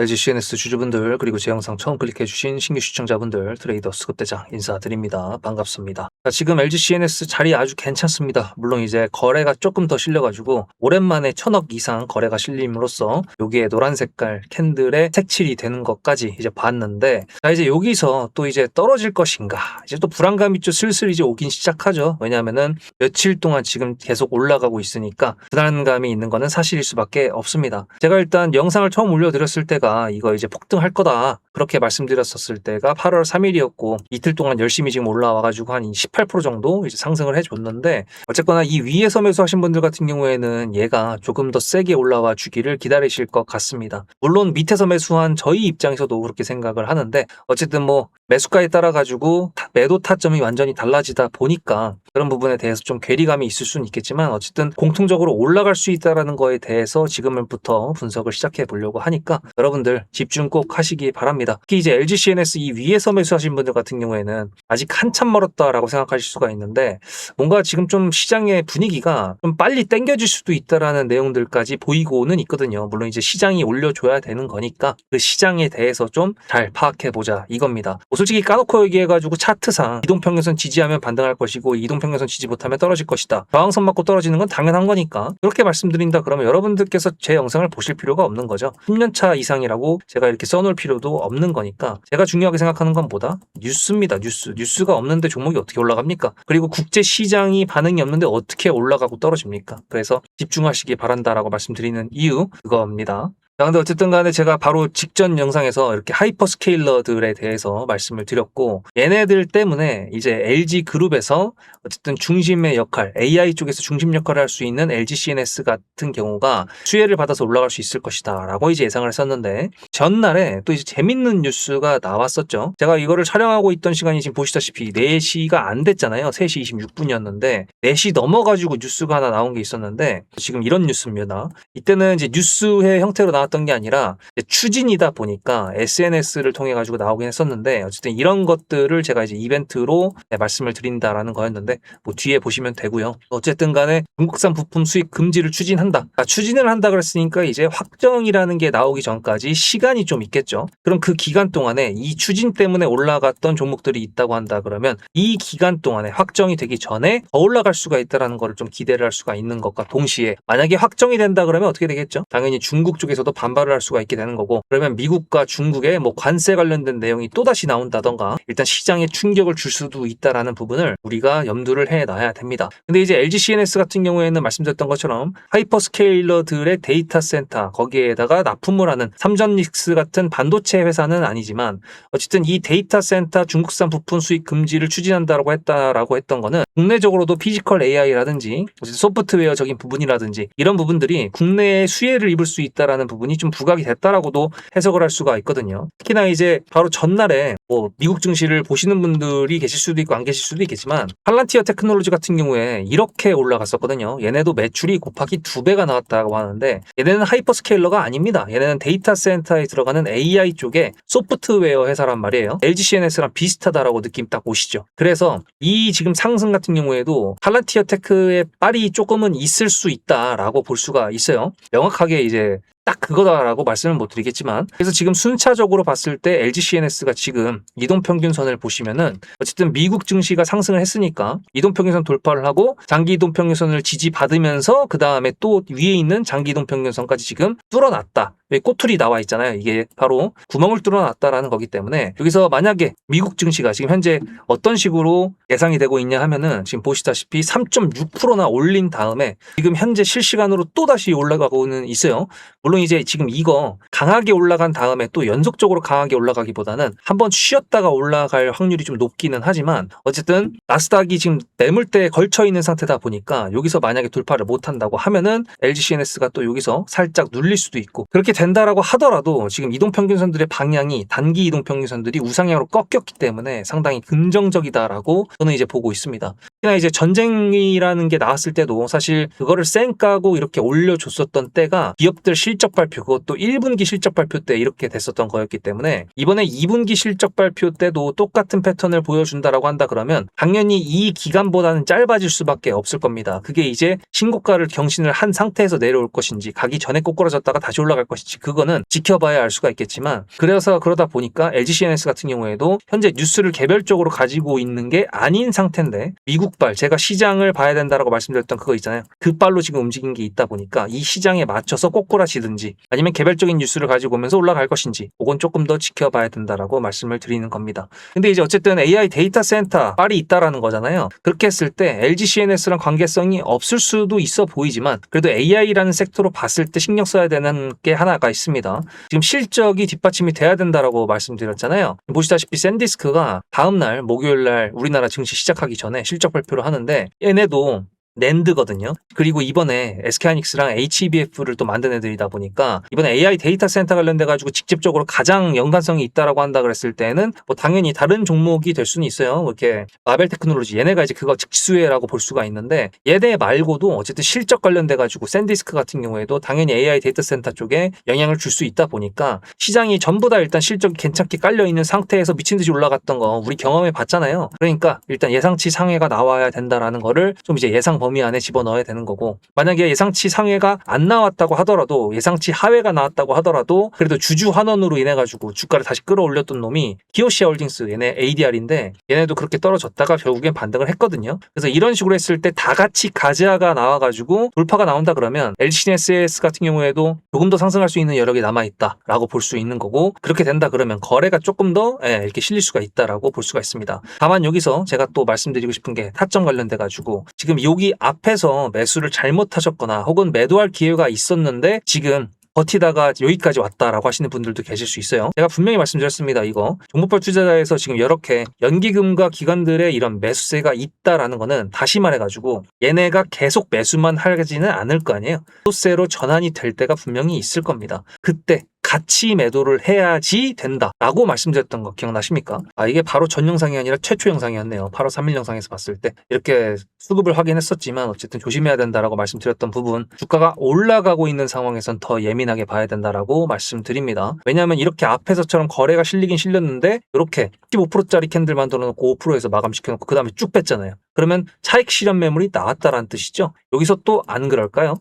LG CNS 주주분들 그리고 제 영상 처음 클릭해주신 신규 시청자분들 트레이더스 급대장 인사드립니다. 반갑습니다. 자, 지금 LG CNS 자리 아주 괜찮습니다. 물론 이제 거래가 조금 더 실려가지고 오랜만에 1000억 이상 거래가 실림으로써 여기에 노란 색깔 캔들에 색칠이 되는 것까지 이제 봤는데, 자 이제 여기서 또 이제 떨어질 것인가, 이제 또 불안감이 좀 슬슬 이제 오긴 시작하죠. 왜냐하면은 며칠 동안 지금 계속 올라가고 있으니까 불안감이 있는 거는 사실일 수밖에 없습니다. 제가 일단 영상을 처음 올려드렸을 때가 이거 이제 폭등할 거다 그렇게 말씀드렸었을 때가 8월 3일이었고 이틀 동안 열심히 지금 올라와가지고 한 18% 정도 이제 상승을 해줬는데, 어쨌거나 이 위에서 매수하신 분들 같은 경우에는 얘가 조금 더 세게 올라와 주기를 기다리실 것 같습니다. 물론 밑에서 매수한 저희 입장에서도 그렇게 생각을 하는데, 어쨌든 뭐 매수가에 따라 가지고 매도 타점이 완전히 달라지다 보니까 그런 부분에 대해서 좀 괴리감이 있을 수는 있겠지만, 어쨌든 공통적으로 올라갈 수 있다는 거에 대해서 지금부터 분석을 시작해 보려고 하니까 여러분들 집중 꼭 하시기 바랍니다. 특히 이제 LG CNS 이 위에서 매수하신 분들 같은 경우에는 아직 한참 멀었다라고 생각하실 수가 있는데, 뭔가 지금 좀 시장의 분위기가 좀 빨리 땡겨질 수도 있다라는 내용들까지 보이고는 있거든요. 물론 이제 시장이 올려줘야 되는 거니까 그 시장에 대해서 좀 잘 파악해 보자 이겁니다. 솔직히 까놓고 얘기해가지고 차트상 이동평균선 지지하면 반등할 것이고 이동평균선 지지 못하면 떨어질 것이다, 저항선 맞고 떨어지는 건 당연한 거니까 그렇게 말씀드린다 그러면 여러분들께서 제 영상을 보실 필요가 없는 거죠. 10년차 이상이라고 제가 이렇게 써놓을 필요도 없는 거니까, 제가 중요하게 생각하는 건 뭐다? 뉴스입니다. 뉴스가 없는데 종목이 어떻게 올라갑니까? 그리고 국제 시장이 반응이 없는데 어떻게 올라가고 떨어집니까? 그래서 집중하시기 바란다라고 말씀드리는 이유 그겁니다. 자, 근데 어쨌든 간에 제가 바로 직전 영상에서 이렇게 하이퍼스케일러들에 대해서 말씀을 드렸고, 얘네들 때문에 이제 LG 그룹에서 어쨌든 중심의 역할, AI 쪽에서 중심 역할을 할 수 있는 LG CNS 같은 경우가 수혜를 받아서 올라갈 수 있을 것이다 라고 이제 예상을 했었는데, 전날에 또 이제 재밌는 뉴스가 나왔었죠. 제가 이거를 촬영하고 있던 시간이 지금 보시다시피 4시가 안 됐잖아요. 3시 26분이었는데 4시 넘어가지고 뉴스가 하나 나온 게 있었는데, 지금 이런 뉴스입니다. 이때는 이제 뉴스의 형태로 나왔던 게 아니라 추진이다 보니까 SNS를 통해 가지고 나오긴 했었는데, 어쨌든 이런 것들을 제가 이제 이벤트로 말씀을 드린다라는 거였는데, 뭐 뒤에 보시면 되고요. 어쨌든 간에 중국산 부품 수입 금지를 추진한다. 추진을 한다 그랬으니까 이제 확정이라는 게 나오기 전까지 시간이 좀 있겠죠. 그럼 그 기간 동안에 이 추진 때문에 올라갔던 종목들이 있다고 한다 그러면 이 기간 동안에 확정이 되기 전에 더 올라갈 수가 있다라는 거를 좀 기대를 할 수가 있는 것과 동시에, 만약에 확정이 된다 그러면 어떻게 되겠죠? 당연히 중국 쪽에서도 반발을 할 수가 있게 되는 거고, 그러면 미국과 중국의 뭐 관세 관련된 내용이 또다시 나온다던가 일단 시장에 충격을 줄 수도 있다라는 부분을 우리가 염두를 해놔야 됩니다. 근데 이제 LG CNS 같은 경우에는 말씀드렸던 것처럼 하이퍼스케일러들의 데이터 센터 거기에다가 납품을 하는 삼전닉스 같은 반도체 회사는 아니지만, 어쨌든 이 데이터 센터 중국산 부품 수입 금지를 추진한다고 했던 거는 국내적으로도 피지컬 AI라든지 소프트웨어적인 부분이라든지 이런 부분들이 국내에 수혜를 입을 수 있다라는 부분이 좀 부각이 됐다라고도 해석을 할 수가 있거든요. 특히나 이제 바로 전날에 뭐 미국 증시를 보시는 분들이 계실 수도 있고 안 계실 수도 있겠지만, 팔란티어 테크놀로지 같은 경우에 이렇게 올라갔었거든요. 얘네도 매출이 곱하기 2배가 나왔다고 하는데, 얘네는 하이퍼스케일러가 아닙니다. 얘네는 데이터 센터에 들어가는 AI 쪽에 소프트웨어 회사란 말이에요. LG CNS랑 비슷하다라고 느낌 딱 오시죠. 그래서 이 지금 상승 같은 경우에도 팔란티어 테크의 빨이 조금은 있을 수 있다라고 볼 수가 있어요. 명확하게 이제 딱 그거다라고 말씀을 못 드리겠지만, 그래서 지금 순차적으로 봤을 때 LG CNS가 지금 이동평균선을 보시면은 어쨌든 미국 증시가 상승을 했으니까 이동평균선 돌파를 하고 장기 이동평균선을 지지받으면서 그 다음에 또 위에 있는 장기 이동평균선까지 지금 뚫어놨다. 왜 꼬투리 나와 있잖아요. 이게 바로 구멍을 뚫어놨다라는 거기 때문에, 여기서 만약에 미국 증시가 지금 현재 어떤 식으로 예상이 되고 있냐 하면은 지금 보시다시피 3.6%나 올린 다음에 지금 현재 실시간으로 또다시 올라가고는 있어요. 물론 이제 지금 이거 강하게 올라간 다음에 또 연속적으로 강하게 올라가기보다는 한번 쉬었다가 올라갈 확률이 좀 높기는 하지만, 어쨌든 나스닥이 지금 매물대에 걸쳐 있는 상태다 보니까 여기서 만약에 돌파를 못한다고 하면은 LG CNS가 또 여기서 살짝 눌릴 수도 있고, 그렇게 된다라고 하더라도 지금 이동평균선들의 방향이 단기 이동평균선들이 우상향으로 꺾였기 때문에 상당히 긍정적이다라고 저는 이제 보고 있습니다. 특히나 이제 전쟁이라는 게 나왔을 때도 사실 그거를 쌩까고 이렇게 올려줬었던 때가 기업들 실적 발표, 그것도 1분기 실적 발표 때 이렇게 됐었던 거였기 때문에, 이번에 2분기 실적 발표 때도 똑같은 패턴을 보여준다라고 한다 그러면 당연히 이 기간보다는 짧아질 수밖에 없을 겁니다. 그게 이제 신고가를 경신을 한 상태에서 내려올 것인지, 가기 전에 꼬꾸라졌다가 다시 올라갈 것인지 있을지 그거는 지켜봐야 알 수가 있겠지만, 그래서 그러다 보니까 LG CNS 같은 경우에도 현재 뉴스를 개별적으로 가지고 있는 게 아닌 상태인데, 미국발, 제가 시장을 봐야 된다라고 말씀드렸던 그거 있잖아요. 그 발로 지금 움직인 게 있다 보니까 이 시장에 맞춰서 꼬꾸라지든지 아니면 개별적인 뉴스를 가지고 오면서 올라갈 것인지, 그건 조금 더 지켜봐야 된다라고 말씀을 드리는 겁니다. 근데 이제 어쨌든 AI 데이터 센터 빨이 있다라는 거잖아요. 그렇게 했을 때 LG CNS랑 관계성이 없을 수도 있어 보이지만, 그래도 AI라는 섹터로 봤을 때 신경 써야 되는 게 하나가 있습니다. 지금 실적이 뒷받침이 돼야 된다라고 말씀드렸잖아요. 보시다시피 샌디스크가 다음날 목요일날 우리나라 증시 시작하기 전에 실적 발표를 하는데, 얘네도 낸드거든요. 그리고 이번에 SK하이닉스랑 HBF를 또 만든 애들이다 보니까 이번에 AI 데이터 센터 관련돼 가지고 직접적으로 가장 연관성이 있다라고 한다 그랬을 때는 뭐 당연히 다른 종목이 될 수는 있어요. 뭐 이렇게 마벨 테크놀로지, 얘네가 이제 그거 직수혜라고 볼 수가 있는데, 얘네 말고도 어쨌든 실적 관련돼 가지고 샌디스크 같은 경우에도 당연히 AI 데이터 센터 쪽에 영향을 줄 수 있다 보니까, 시장이 전부 다 일단 실적이 괜찮게 깔려 있는 상태에서 미친 듯이 올라갔던 거 우리 경험해 봤잖아요. 그러니까 일단 예상치 상회가 나와야 된다라는 거를 좀 이제 예상 범위 안에 집어넣어야 되는 거고, 만약에 예상치 상회가 안 나왔다고 하더라도, 예상치 하회가 나왔다고 하더라도, 그래도 주주 환원으로 인해 가지고 주가를 다시 끌어올렸던 놈이 기어시아 홀딩스, 얘네 ADR인데 얘네도 그렇게 떨어졌다가 결국엔 반등을 했거든요. 그래서 이런 식으로 했을 때 다 같이 가즈아가 나와가지고 돌파가 나온다 그러면 LGCNS 같은 경우에도 조금 더 상승할 수 있는 여력이 남아있다라고 볼 수 있는 거고, 그렇게 된다 그러면 거래가 조금 더 이렇게 실릴 수가 있다라고 볼 수가 있습니다. 다만 여기서 제가 또 말씀드리고 싶은 게, 타점 관련돼 가지고 지금 여기 앞에서 매수를 잘못하셨거나 혹은 매도할 기회가 있었는데 지금 버티다가 여기까지 왔다라고 하시는 분들도 계실 수 있어요. 제가 분명히 말씀드렸습니다. 이거 종목별 투자자에서 지금 이렇게 연기금과 기관들의 이런 매수세가 있다라는 거는, 다시 말해가지고 얘네가 계속 매수만 하지는 않을 거 아니에요. 소세로 전환이 될 때가 분명히 있을 겁니다. 그때 같이 매도를 해야지 된다라고 말씀드렸던 거 기억나십니까? 이게 바로 전 영상이 아니라 최초 영상이었네요. 8월 3일 영상에서 봤을 때 이렇게 수급을 확인했었지만 어쨌든 조심해야 된다라고 말씀드렸던 부분, 주가가 올라가고 있는 상황에선 더 예민하게 봐야 된다라고 말씀드립니다. 왜냐하면 이렇게 앞에서처럼 거래가 실리긴 실렸는데 이렇게 15%짜리 캔들 만들어 놓고 5%에서 마감시켜 놓고 그 다음에 쭉 뺐잖아요. 그러면 차익 실현 매물이 나왔다라는 뜻이죠. 여기서 또 안 그럴까요?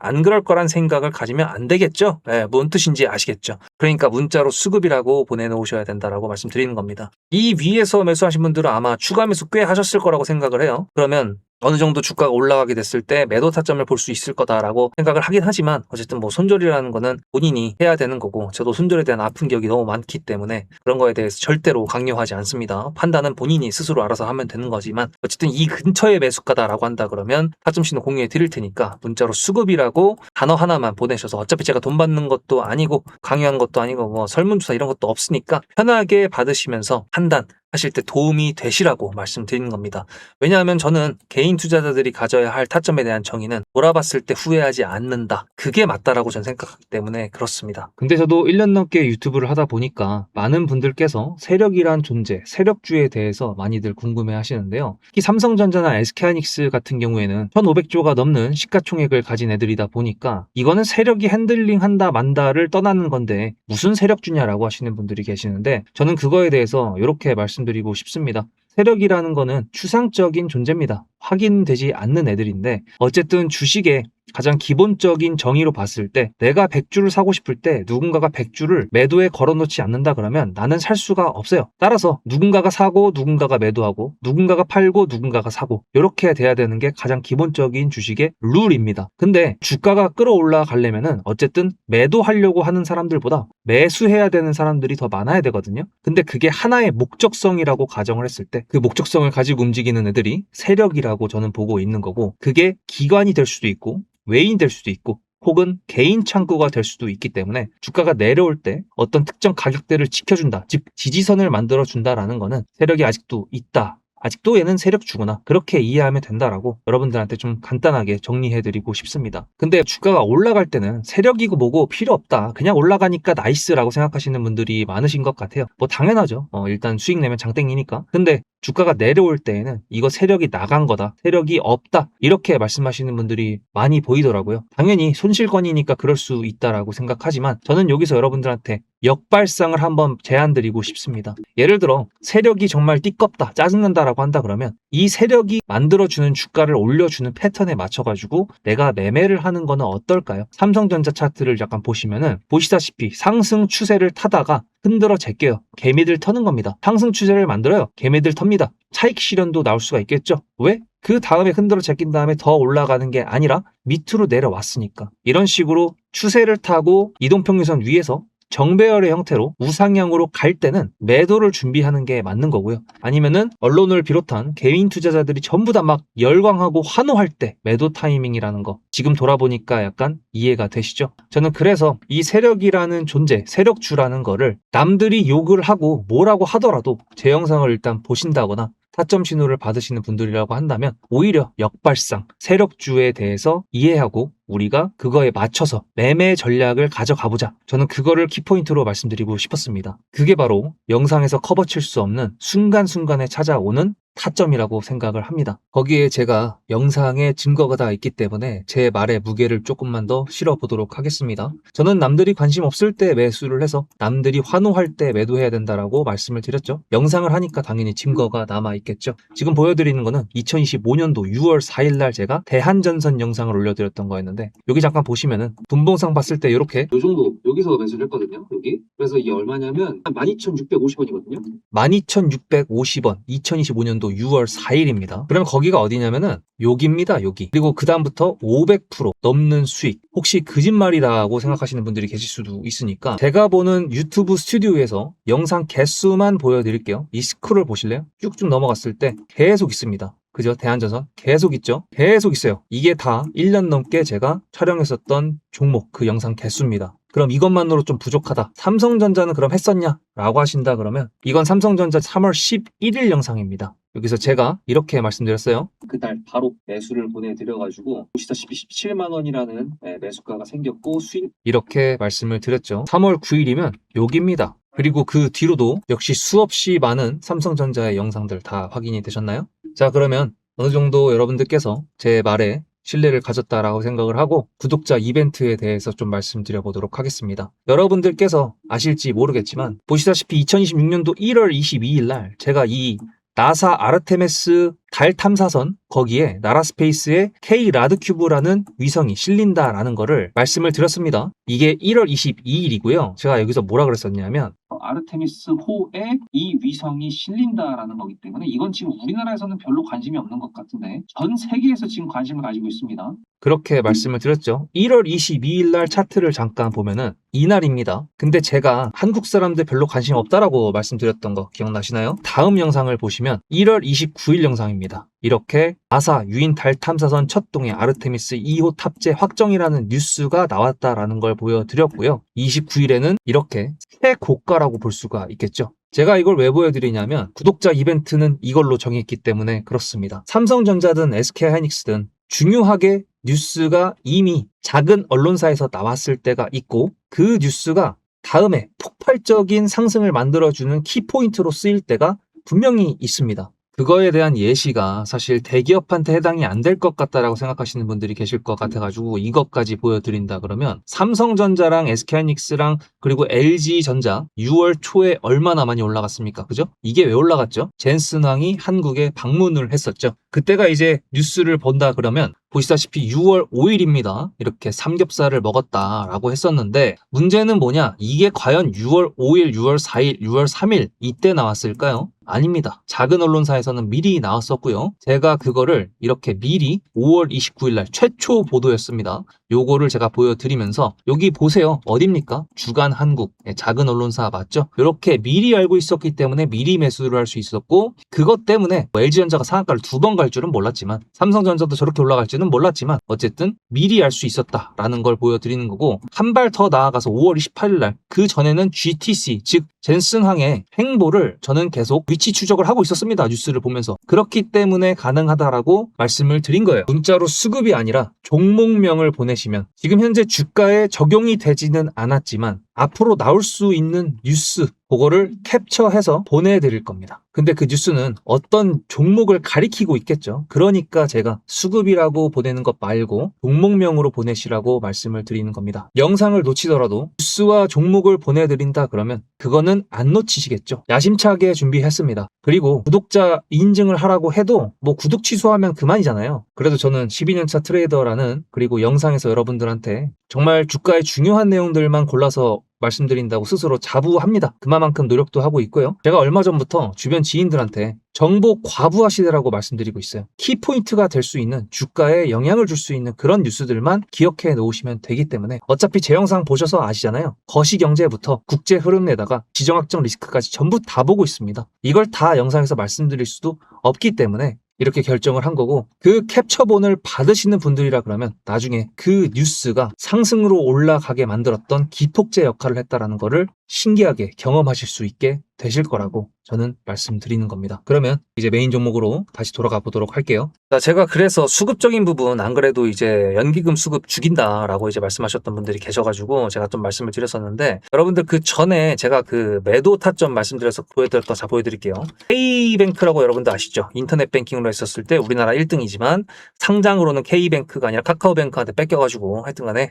안 그럴 거란 생각을 가지면 안 되겠죠. 뭔 뜻인지 아시겠죠. 그러니까 문자로 수급이라고 보내놓으셔야 된다라고 말씀드리는 겁니다. 이 위에서 매수하신 분들은 아마 추가 매수 꽤 하셨을 거라고 생각을 해요. 그러면 어느 정도 주가가 올라가게 됐을 때 매도 타점을 볼 수 있을 거다라고 생각을 하긴 하지만, 어쨌든 뭐 손절이라는 거는 본인이 해야 되는 거고, 저도 손절에 대한 아픈 기억이 너무 많기 때문에 그런 거에 대해서 절대로 강요하지 않습니다. 판단은 본인이 스스로 알아서 하면 되는 거지만, 어쨌든 이 근처에 매수가다라고 한다 그러면 타점 신호 공유해 드릴 테니까 문자로 수급이라고 단어 하나만 보내셔서, 어차피 제가 돈 받는 것도 아니고 강요한 것도 아니고 뭐 설문조사 이런 것도 없으니까 편하게 받으시면서 판단 하실 때 도움이 되시라고 말씀드리는 겁니다. 왜냐하면 저는 개인 투자자들이 가져야 할 타점에 대한 정의는 돌아봤을 때 후회하지 않는다, 그게 맞다라고 저는 생각하기 때문에 그렇습니다. 근데 저도 1년 넘게 유튜브를 하다 보니까 많은 분들께서 세력이란 존재, 세력주에 대해서 많이들 궁금해 하시는데요. 특히 삼성전자나 SK하이닉스 같은 경우에는 1,500조가 넘는 시가총액을 가진 애들이다 보니까 이거는 세력이 핸들링 한다 만다를 떠나는 건데 무슨 세력주냐라고 하시는 분들이 계시는데, 저는 그거에 대해서 이렇게 말씀드리고 싶습니다. 세력이라는 거는 추상적인 존재입니다. 확인되지 않는 애들인데, 어쨌든 주식에 가장 기본적인 정의로 봤을 때, 내가 100주를 사고 싶을 때 누군가가 100주를 매도에 걸어놓지 않는다 그러면 나는 살 수가 없어요. 따라서 누군가가 사고 누군가가 매도하고 누군가가 팔고 누군가가 사고, 이렇게 돼야 되는 게 가장 기본적인 주식의 룰입니다. 근데 주가가 끌어올라 가려면은 어쨌든 매도하려고 하는 사람들보다 매수해야 되는 사람들이 더 많아야 되거든요. 근데 그게 하나의 목적성이라고 가정을 했을 때, 그 목적성을 가지고 움직이는 애들이 세력이라고 저는 보고 있는 거고, 그게 기관이 될 수도 있고 외인이 될 수도 있고 혹은 개인 창구가 될 수도 있기 때문에, 주가가 내려올 때 어떤 특정 가격대를 지켜준다, 즉 지지선을 만들어준다라는 거는 세력이 아직도 있다, 아직도 얘는 세력주구나, 그렇게 이해하면 된다라고 여러분들한테 좀 간단하게 정리해드리고 싶습니다. 근데 주가가 올라갈 때는 세력이고 뭐고 필요 없다, 그냥 올라가니까 나이스라고 생각하시는 분들이 많으신 것 같아요. 뭐 당연하죠. 일단 수익 내면 장땡이니까. 근데 주가가 내려올 때에는 이거 세력이 나간 거다, 세력이 없다, 이렇게 말씀하시는 분들이 많이 보이더라고요. 당연히 손실권이니까 그럴 수 있다라고 생각하지만 저는 여기서 여러분들한테 역발상을 한번 제안드리고 싶습니다. 예를 들어 세력이 정말 띠껍다, 짜증난다라고 한다 그러면 이 세력이 만들어주는 주가를 올려주는 패턴에 맞춰가지고 내가 매매를 하는 거는 어떨까요? 삼성전자 차트를 약간 보시면은 보시다시피 상승 추세를 타다가 흔들어 제껴요. 개미들 터는 겁니다. 상승 추세를 만들어요. 개미들 텁니다. 차익 실현도 나올 수가 있겠죠. 왜? 그 다음에 흔들어 제낀 다음에 더 올라가는 게 아니라 밑으로 내려왔으니까. 이런 식으로 추세를 타고 이동평균선 위에서 정배열의 형태로 우상향으로 갈 때는 매도를 준비하는 게 맞는 거고요. 아니면은 언론을 비롯한 개인 투자자들이 전부 다 막 열광하고 환호할 때 매도 타이밍이라는 거 지금 돌아보니까 약간 이해가 되시죠? 저는 그래서 이 세력이라는 존재, 세력주라는 거를 남들이 욕을 하고 뭐라고 하더라도 제 영상을 일단 보신다거나 타점 신호를 받으시는 분들이라고 한다면 오히려 역발상, 세력주에 대해서 이해하고 우리가 그거에 맞춰서 매매 전략을 가져가 보자. 저는 그거를 키포인트로 말씀드리고 싶었습니다. 그게 바로 영상에서 커버칠 수 없는 순간순간에 찾아오는 타점이라고 생각을 합니다. 거기에 제가 영상에 증거가 다 있기 때문에 제 말에 무게를 조금만 더 실어보도록 하겠습니다. 저는 남들이 관심 없을 때 매수를 해서 남들이 환호할 때 매도해야 된다라고 말씀을 드렸죠. 영상을 하니까 당연히 증거가 남아있겠죠. 지금 보여드리는 거는 2025년도 6월 4일 날 제가 대한전선 영상을 올려드렸던 거였는데 여기 잠깐 보시면은 분봉상 봤을 때 이렇게 이 정도 여기서 매수를 했거든요. 여기. 그래서 이게 얼마냐면 12,650원이거든요. 12,650원 2025년도 6월 4일입니다. 그럼 거기가 어디냐면은 여기입니다. 여기. 그리고 그 다음부터 500% 넘는 수익. 혹시 거짓말이라고 생각하시는 분들이 계실 수도 있으니까 제가 보는 유튜브 스튜디오에서 영상 개수만 보여드릴게요. 이 스크롤 보실래요? 쭉쭉 넘어갔을 때 계속 있습니다. 그죠? 대한전선 계속 있죠? 계속 있어요. 이게 다 1년 넘게 제가 촬영했었던 종목 그 영상 개수입니다. 그럼 이것만으로 좀 부족하다. 삼성전자는 그럼 했었냐? 라고 하신다 그러면 이건 삼성전자 3월 11일 영상입니다. 여기서 제가 이렇게 말씀드렸어요. 그날 바로 매수를 보내드려가지고 보시다시피 17만 원이라는 매수가가 생겼고 수익 이렇게 말씀을 드렸죠. 3월 9일이면 여기입니다. 그리고 그 뒤로도 역시 수없이 많은 삼성전자의 영상들 다 확인이 되셨나요? 자, 그러면 어느 정도 여러분들께서 제 말에 신뢰를 가졌다라고 생각을 하고 구독자 이벤트에 대해서 좀 말씀드려 보도록 하겠습니다. 여러분들께서 아실지 모르겠지만 보시다시피 2026년도 1월 22일 날 제가 이 나사 아르테미스 달 탐사선 거기에 나라스페이스의 K 라드큐브라는 위성이 실린다라는 거를 말씀을 드렸습니다. 이게 1월 22일이고요. 제가 여기서 뭐라 그랬었냐면 아르테미스 호에 이 위성이 실린다라는 거기 때문에 이건 지금 우리나라에서는 별로 관심이 없는 것 같은데 전 세계에서 지금 관심을 가지고 있습니다. 그렇게 말씀을 드렸죠. 1월 22일 날 차트를 잠깐 보면은 이날입니다. 근데 제가 한국 사람들 별로 관심 없다라고 말씀드렸던 거 기억나시나요? 다음 영상을 보시면 1월 29일 영상입니다. 이렇게 나사 유인 달 탐사선 첫 동의 아르테미스 2호 탑재 확정이라는 뉴스가 나왔다라는 걸 보여드렸고요. 29일에는 이렇게 최고가라고 볼 수가 있겠죠. 제가 이걸 왜 보여드리냐면 구독자 이벤트는 이걸로 정했기 때문에 그렇습니다. 삼성전자든 SK하이닉스든 중요하게 뉴스가 이미 작은 언론사에서 나왔을 때가 있고 그 뉴스가 다음에 폭발적인 상승을 만들어주는 키포인트로 쓰일 때가 분명히 있습니다. 그거에 대한 예시가 사실 대기업한테 해당이 안 될 것 같다라고 생각하시는 분들이 계실 것 같아가지고 이것까지 보여드린다 그러면 삼성전자랑 SK하이닉스랑 그리고 LG전자 6월 초에 얼마나 많이 올라갔습니까? 그죠? 이게 왜 올라갔죠? 젠슨왕이 한국에 방문을 했었죠. 그때가 이제 뉴스를 본다 그러면 보시다시피 6월 5일입니다. 이렇게 삼겹살을 먹었다라고 했었는데 문제는 뭐냐? 이게 과연 6월 5일, 6월 4일, 6월 3일 이때 나왔을까요? 아닙니다. 작은 언론사에서는 미리 나왔었고요. 제가 그거를 이렇게 미리 5월 29일 날 최초 보도였습니다. 요거를 제가 보여드리면서 여기 보세요. 어딥니까? 주간 한국. 작은 언론사 맞죠? 이렇게 미리 알고 있었기 때문에 미리 매수를 할 수 있었고 그것 때문에 LG전자가 상한가를 2번 갈 줄은 몰랐지만 삼성전자도 저렇게 올라갈 줄은 몰랐지만 어쨌든 미리 알 수 있었다라는 걸 보여드리는 거고 한 발 더 나아가서 5월 28일 날 그 전에는 GTC 즉 젠슨항의 행보를 저는 계속 위치 추적을 하고 있었습니다. 뉴스를 보면서. 그렇기 때문에 가능하다라고 말씀을 드린 거예요. 문자로 수급이 아니라 종목명을 보내시면 지금 현재 주가에 적용이 되지는 않았지만 앞으로 나올 수 있는 뉴스 그거를 캡처해서 보내드릴 겁니다. 근데 그 뉴스는 어떤 종목을 가리키고 있겠죠. 그러니까 제가 수급이라고 보내는 것 말고 종목명으로 보내시라고 말씀을 드리는 겁니다. 영상을 놓치더라도 뉴스와 종목을 보내드린다 그러면 그거는 안 놓치시겠죠. 야심차게 준비했습니다. 그리고 구독자 인증을 하라고 해도 뭐 구독 취소하면 그만이잖아요. 그래도 저는 12년차 트레이더라는, 그리고 영상에서 여러분들한테 정말 주가의 중요한 내용들만 골라서 말씀드린다고 스스로 자부합니다. 그만큼 노력도 하고 있고요. 제가 얼마 전부터 주변 지인들한테 정보 과부하 시대라고 말씀드리고 있어요. 키포인트가 될 수 있는, 주가에 영향을 줄 수 있는 그런 뉴스들만 기억해 놓으시면 되기 때문에, 어차피 제 영상 보셔서 아시잖아요. 거시경제부터 국제 흐름에다가 지정학적 리스크까지 전부 다 보고 있습니다. 이걸 다 영상에서 말씀드릴 수도 없기 때문에 이렇게 결정을 한 거고, 그 캡처본을 받으시는 분들이라 그러면 나중에 그 뉴스가 상승으로 올라가게 만들었던 기폭제 역할을 했다라는 거를 신기하게 경험하실 수 있게 되실 거라고 저는 말씀드리는 겁니다. 그러면 이제 메인 종목으로 다시 돌아가 보도록 할게요. 제가 그래서 수급적인 부분, 안 그래도 이제 연기금 수급 죽인다라고 이제 말씀하셨던 분들이 계셔가지고 제가 좀 말씀을 드렸었는데, 여러분들 그 전에 제가 그 매도 타점 말씀드려서 보여드렸던, 자 보여드릴게요. K뱅크라고 여러분들 아시죠? 인터넷 뱅킹으로 했었을 때 우리나라 1등이지만 상장으로는 K뱅크가 아니라 카카오뱅크한테 뺏겨가지고 하여튼간에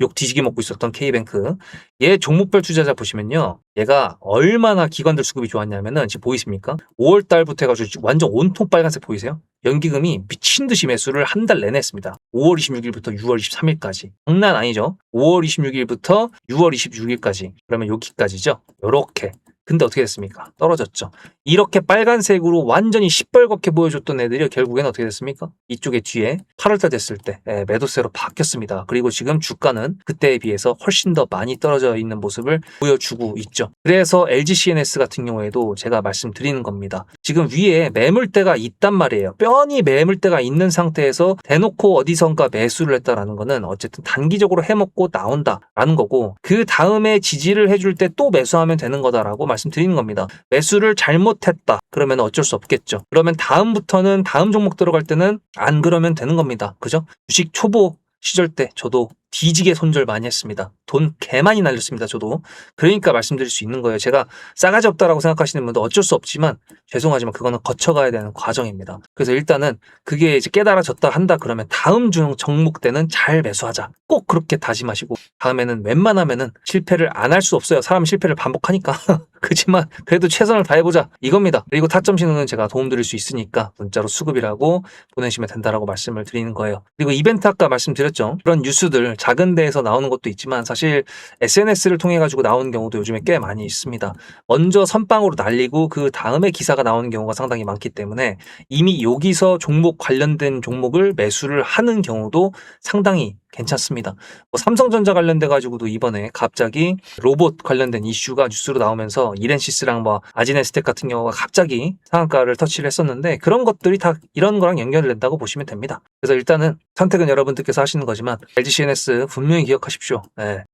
욕 뒤지게 먹고 있었던 K뱅크. 얘 종목별 투자자 보시면요, 얘가 얼마나 기관들 수급이 좋았냐면은, 지금 보이십니까? 5월 달부터 해가지고 지금 완전 온통 빨간색 보이세요? 연기금이 미친 듯이 매수를 한 달 내내 했습니다. 5월 26일부터 6월 23일까지. 장난 아니죠? 5월 26일부터 6월 26일까지. 그러면 여기까지죠? 요렇게. 근데 어떻게 됐습니까? 떨어졌죠. 이렇게 빨간색으로 완전히 시뻘겋게 보여줬던 애들이 결국엔 어떻게 됐습니까? 이쪽에 뒤에 8월달 됐을 때 매도세로 바뀌었습니다. 그리고 지금 주가는 그때에 비해서 훨씬 더 많이 떨어져 있는 모습을 보여주고 있죠. 그래서 LGCNS 같은 경우에도 제가 말씀드리는 겁니다. 지금 위에 매물대가 있단 말이에요. 뻔히 매물대가 있는 상태에서 대놓고 어디선가 매수를 했다라는 거는 어쨌든 단기적으로 해먹고 나온다라는 거고, 그 다음에 지지를 해줄 때 또 매수하면 되는 거다라고 말씀드리는 겁니다. 매수를 잘못했다 그러면 어쩔 수 없겠죠. 그러면 다음부터는, 다음 종목 들어갈 때는 안 그러면 되는 겁니다. 그죠? 주식 초보 시절 때 저도 뒤지게 손절 많이 했습니다. 돈 개 많이 날렸습니다. 저도. 그러니까 말씀드릴 수 있는 거예요. 제가 싸가지 없다라고 생각하시는 분도 어쩔 수 없지만, 죄송하지만 그거는 거쳐가야 되는 과정입니다. 그래서 일단은 그게 이제 깨달아졌다 한다 그러면 다음 종목 때는 잘 매수하자. 꼭 그렇게 다짐하시고, 다음에는 웬만하면은 실패를 안 할 수 없어요. 사람은 실패를 반복하니까. 그렇지만 그래도 최선을 다해보자 이겁니다. 그리고 타점 신호는 제가 도움드릴 수 있으니까 문자로 수급이라고 보내시면 된다라고 말씀을 드리는 거예요. 그리고 이벤트 아까 말씀드렸죠. 그런 뉴스들 작은 데에서 나오는 것도 있지만 사실 SNS를 통해 가지고 나오는 경우도 요즘에 꽤 많이 있습니다. 먼저 선빵으로 날리고 그 다음에 기사가 나오는 경우가 상당히 많기 때문에 이미 여기서 종목 관련된 종목을 매수를 하는 경우도 상당히 괜찮습니다. 뭐 삼성전자 관련돼 가지고도 이번에 갑자기 로봇 관련된 이슈가 뉴스로 나오면서 이렌시스랑 뭐 아지네스텍 같은 경우가 갑자기 상한가를 터치를 했었는데, 그런 것들이 다 이런 거랑 연결된다고 보시면 됩니다. 그래서 일단은 선택은 여러분들께서 하시는 거지만 LGCNS 분명히 기억하십시오.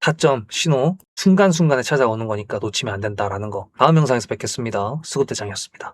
타점 신호 순간순간에 찾아오는 거니까 놓치면 안 된다라는 거. 다음 영상에서 뵙겠습니다. 수급대장이었습니다.